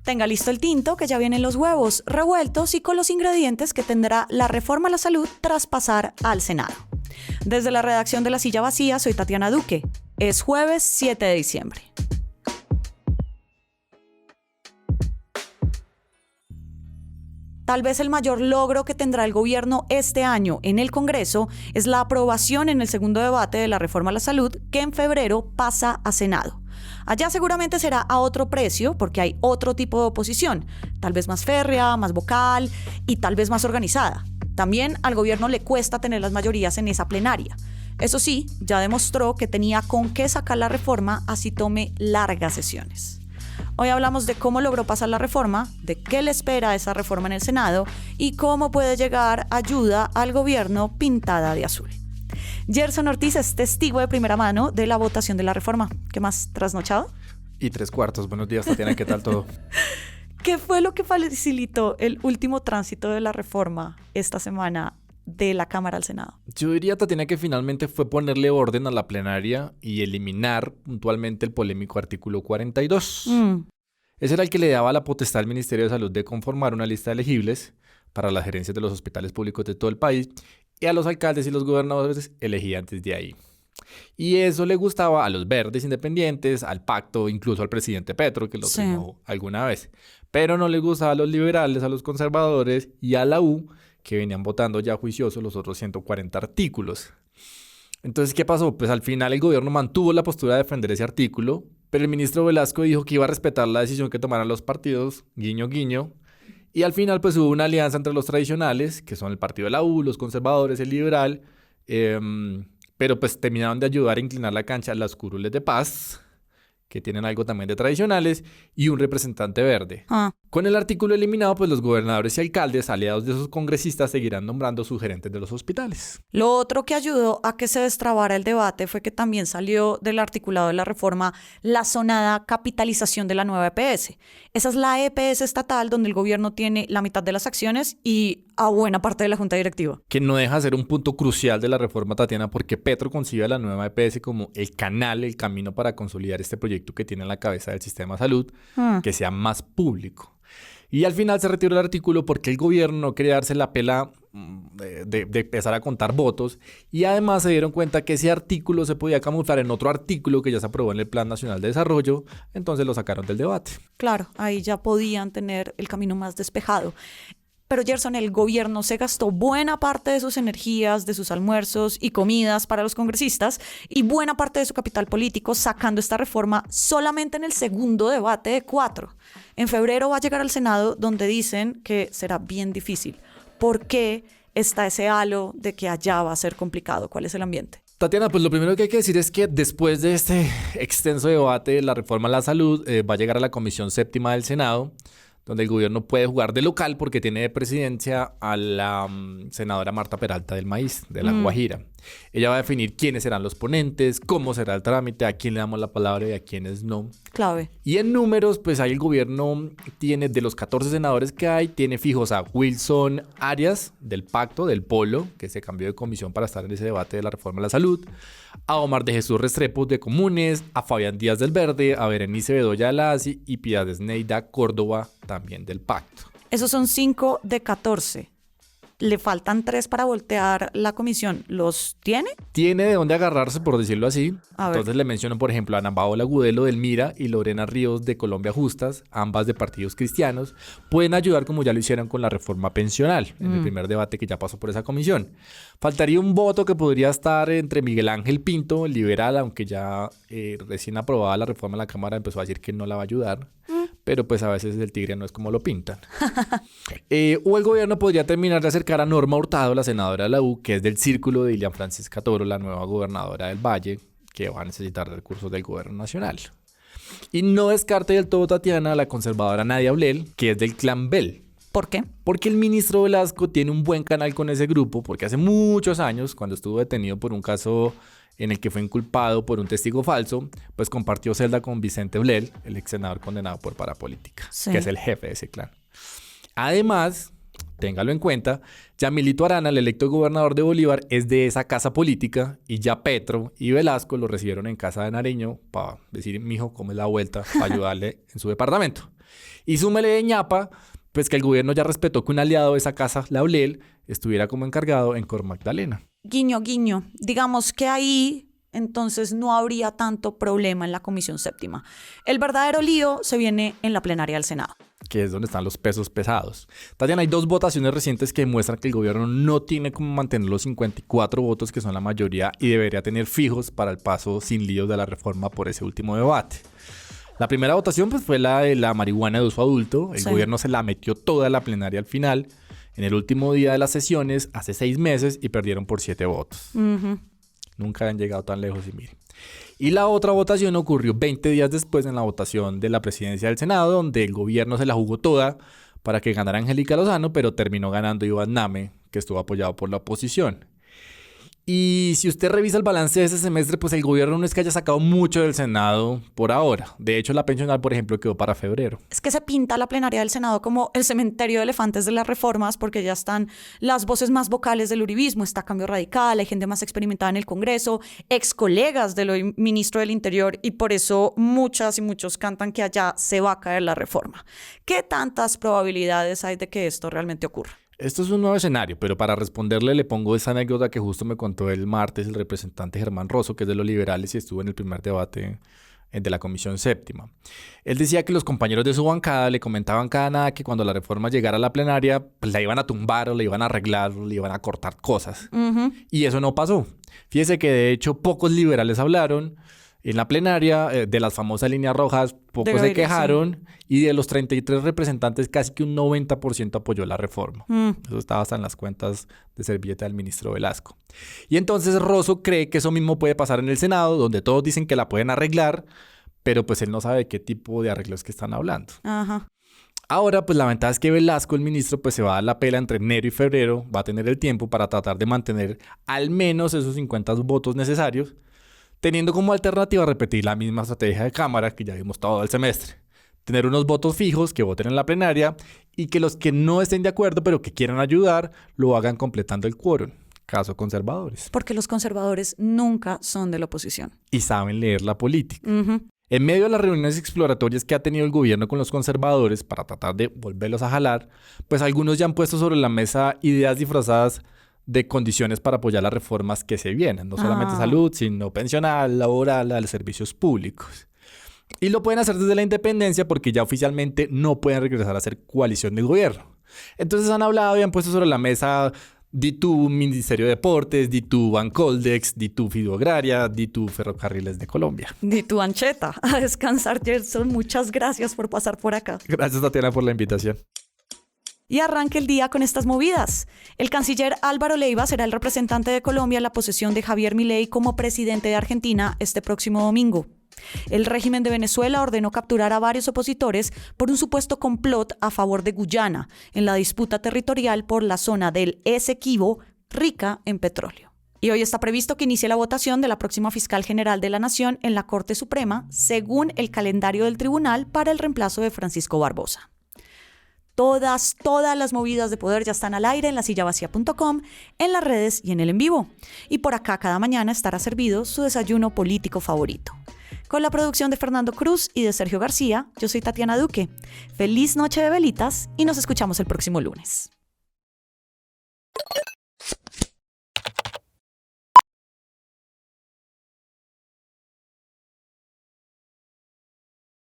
Tenga listo el tinto, que ya vienen los huevos revueltos y con los ingredientes que tendrá la reforma a la salud tras pasar al Senado. Desde la redacción de La Silla Vacía, soy Tatiana Duque. Es jueves 7 de diciembre. Tal vez el mayor logro que tendrá el gobierno este año en el Congreso es la aprobación en el segundo debate de la reforma a la salud, que en febrero pasa a Senado. Allá seguramente será a otro precio porque hay otro tipo de oposición, tal vez más férrea, más vocal y tal vez más organizada. También al gobierno le cuesta tener las mayorías en esa plenaria. Eso sí, ya demostró que tenía con qué sacar la reforma, así tome largas sesiones. Hoy hablamos de cómo logró pasar la reforma, de qué le espera esa reforma en el Senado y cómo puede llegar ayuda al gobierno pintada de azul. Gerson Ortiz es testigo de primera mano de la votación de la reforma. ¿Qué más, trasnochado? Y 3/4. Buenos días, Tatiana, ¿qué tal todo? ¿Qué fue lo que facilitó el último tránsito de la reforma esta semana de la Cámara al Senado? Yo diría, Tatiana, que finalmente fue ponerle orden a la plenaria y eliminar puntualmente el polémico artículo 42. Ese era el que le daba la potestad al Ministerio de Salud de conformar una lista de elegibles para las gerencias de los hospitales públicos de todo el país y a los alcaldes y los gobernadores elegían desde ahí. Y eso le gustaba a los verdes independientes, al pacto, incluso al presidente Petro, que lo firmó alguna vez. Pero no le gustaba a los liberales, a los conservadores y a la U, que venían votando ya juiciosos los otros 140 artículos. Entonces, ¿qué pasó? Pues al final el gobierno mantuvo la postura de defender ese artículo, pero el ministro Velasco dijo que iba a respetar la decisión que tomaran los partidos, guiño, guiño, y al final pues hubo una alianza entre los tradicionales, que son el partido de la U, los conservadores, el liberal, pero pues terminaron de ayudar a inclinar la cancha a las curules de paz, que tienen algo también de tradicionales, y un representante verde. Con el artículo eliminado, pues los gobernadores y alcaldes, aliados de esos congresistas, seguirán nombrando sus gerentes de los hospitales. Lo otro que ayudó a que se destrabara el debate fue que también salió del articulado de la reforma la sonada capitalización de la nueva EPS. Esa es la EPS estatal donde el gobierno tiene la mitad de las acciones y a buena parte de la junta directiva. Que no deja de ser un punto crucial de la reforma, Tatiana, porque Petro concibe a la nueva EPS como el canal, el camino para consolidar este proyecto que tiene en la cabeza del sistema de salud, que sea más público. Y al final se retiró el artículo porque el gobierno no quería darse la pela de empezar a contar votos y además se dieron cuenta que ese artículo se podía camuflar en otro artículo que ya se aprobó en el Plan Nacional de Desarrollo, entonces lo sacaron del debate. Claro, ahí ya podían tener el camino más despejado. Pero Gerson, el gobierno se gastó buena parte de sus energías, de sus almuerzos y comidas para los congresistas y buena parte de su capital político sacando esta reforma solamente en el segundo debate de 4. En febrero va a llegar al Senado donde dicen que será bien difícil. ¿Por qué está ese halo de que allá va a ser complicado? ¿Cuál es el ambiente? Tatiana, pues lo primero que hay que decir es que después de este extenso debate, la reforma a la salud va a llegar a la Comisión Séptima del Senado, donde el gobierno puede jugar de local porque tiene de presidencia a la senadora Marta Peralta del Maíz, de La Guajira. Ella va a definir quiénes serán los ponentes, cómo será el trámite, a quién le damos la palabra y a quiénes no. Clave. Y en números, pues ahí el gobierno tiene, de los 14 senadores que hay, tiene fijos a Wilson Arias, del Pacto, del Polo, que se cambió de comisión para estar en ese debate de la reforma a la salud, a Omar de Jesús Restrepo de Comunes, a Fabián Díaz del Verde, a Berenice Bedoya de la ASI y Piedad Esneida Córdoba, también del Pacto. Esos son 5 de 14. Le faltan 3 para voltear la comisión. ¿Los tiene? Tiene de dónde agarrarse, por decirlo así. A ver. Entonces le menciono, por ejemplo, a Ana Paola Gudelo del Mira y Lorena Ríos de Colombia Justas, ambas de partidos cristianos. Pueden ayudar como ya lo hicieron con la reforma pensional, en el primer debate que ya pasó por esa comisión. Faltaría un voto que podría estar entre Miguel Ángel Pinto, liberal, aunque ya recién aprobada la reforma en la Cámara empezó a decir que no la va a ayudar. Pero pues a veces el tigre no es como lo pintan. O el gobierno podría terminar de acercar a Norma Hurtado, la senadora de la U, que es del círculo de Ilian Francisca Toro, la nueva gobernadora del Valle, que va a necesitar recursos del gobierno nacional. Y no descarte del todo, Tatiana, a la conservadora Nadia Ablel, que es del clan Bell. ¿Por qué? Porque el ministro Velasco tiene un buen canal con ese grupo, porque hace muchos años, cuando estuvo detenido por un caso en el que fue inculpado por un testigo falso, pues compartió celda con Vicente Blel, el ex senador condenado por parapolítica, que es el jefe de ese clan. Además, téngalo en cuenta, Yamilito Arana, el electo gobernador de Bolívar, es de esa casa política y ya Petro y Velasco lo recibieron en casa de Nariño para decir, mijo, cómo es la vuelta, para ayudarle en su departamento. Y súmele de ñapa, pues que el gobierno ya respetó que un aliado de esa casa, Laulel, estuviera como encargado en Cor Magdalena. Guiño, guiño. Digamos que ahí entonces no habría tanto problema en la Comisión Séptima. El verdadero lío se viene en la plenaria del Senado, Que es donde están los pesos pesados. Tatiana, hay 2 votaciones recientes que demuestran que el gobierno no tiene como mantener los 54 votos que son la mayoría y debería tener fijos para el paso sin líos de la reforma por ese último debate. La primera votación pues, fue la de la marihuana de uso adulto. El gobierno se la metió toda a la plenaria al final, en el último día de las sesiones, hace 6 meses, y perdieron por 7 votos. Nunca han llegado tan lejos y miren. Y la otra votación ocurrió 20 días después en la votación de la presidencia del Senado, donde el gobierno se la jugó toda para que ganara Angélica Lozano, pero terminó ganando Iván Name, que estuvo apoyado por la oposición. Y si usted revisa el balance de ese semestre, pues el gobierno no es que haya sacado mucho del Senado por ahora. De hecho, la pensional, por ejemplo, quedó para febrero. Es que se pinta la plenaria del Senado como el cementerio de elefantes de las reformas, porque ya están las voces más vocales del uribismo. Está Cambio Radical, hay gente más experimentada en el Congreso, ex colegas del ministro del Interior, y por eso muchas y muchos cantan que allá se va a caer la reforma. ¿Qué tantas probabilidades hay de que esto realmente ocurra? Esto es un nuevo escenario, pero para responderle le pongo esa anécdota que justo me contó el martes el representante Germán Rosso, que es de los liberales y estuvo en el primer debate de la Comisión Séptima. Él decía que los compañeros de su bancada le comentaban cada nada que cuando la reforma llegara a la plenaria, pues la iban a tumbar o la iban a arreglar o le iban a cortar cosas. Y eso no pasó. Fíjese que de hecho pocos liberales hablaron. En la plenaria, de las famosas líneas rojas, pocos se quejaron, y de los 33 representantes, casi que un 90% apoyó la reforma. Eso estaba hasta en las cuentas de servilleta del ministro Velasco. Y entonces Rosso cree que eso mismo puede pasar en el Senado, donde todos dicen que la pueden arreglar, pero pues él no sabe de qué tipo de arreglos que están hablando. Ahora, pues la ventaja es que Velasco, el ministro, pues se va a dar la pela entre enero y febrero, va a tener el tiempo para tratar de mantener al menos esos 50 votos necesarios, teniendo como alternativa repetir la misma estrategia de Cámara que ya vimos todo el semestre. Tener unos votos fijos que voten en la plenaria y que los que no estén de acuerdo pero que quieran ayudar lo hagan completando el quórum. Caso conservadores. Porque los conservadores nunca son de la oposición. Y saben leer la política. En medio de las reuniones exploratorias que ha tenido el gobierno con los conservadores para tratar de volverlos a jalar, pues algunos ya han puesto sobre la mesa ideas disfrazadas de condiciones para apoyar las reformas que se vienen, no solamente salud, sino pensional, laboral, a los servicios públicos. Y lo pueden hacer desde la independencia porque ya oficialmente no pueden regresar a ser coalición del gobierno. Entonces han hablado y han puesto sobre la mesa DITU Ministerio de Deportes, DITU Bancoldex, DITU Fiduagraria, DITU Ferrocarriles de Colombia. DITU Ancheta. A descansar, Gerson. Muchas gracias por pasar por acá. Gracias, Tatiana, por la invitación. Y arranque el día con estas movidas. El canciller Álvaro Leiva será el representante de Colombia en la posesión de Javier Milei como presidente de Argentina este próximo domingo. El régimen de Venezuela ordenó capturar a varios opositores por un supuesto complot a favor de Guyana en la disputa territorial por la zona del Esequibo, rica en petróleo. Y hoy está previsto que inicie la votación de la próxima fiscal general de la Nación en la Corte Suprema, según el calendario del tribunal, para el reemplazo de Francisco Barbosa. Todas las movidas de poder ya están al aire en lasillavacía.com, en las redes y en el en vivo. Y por acá cada mañana estará servido su desayuno político favorito. Con la producción de Fernando Cruz y de Sergio García, yo soy Tatiana Duque. Feliz noche de velitas y nos escuchamos el próximo lunes.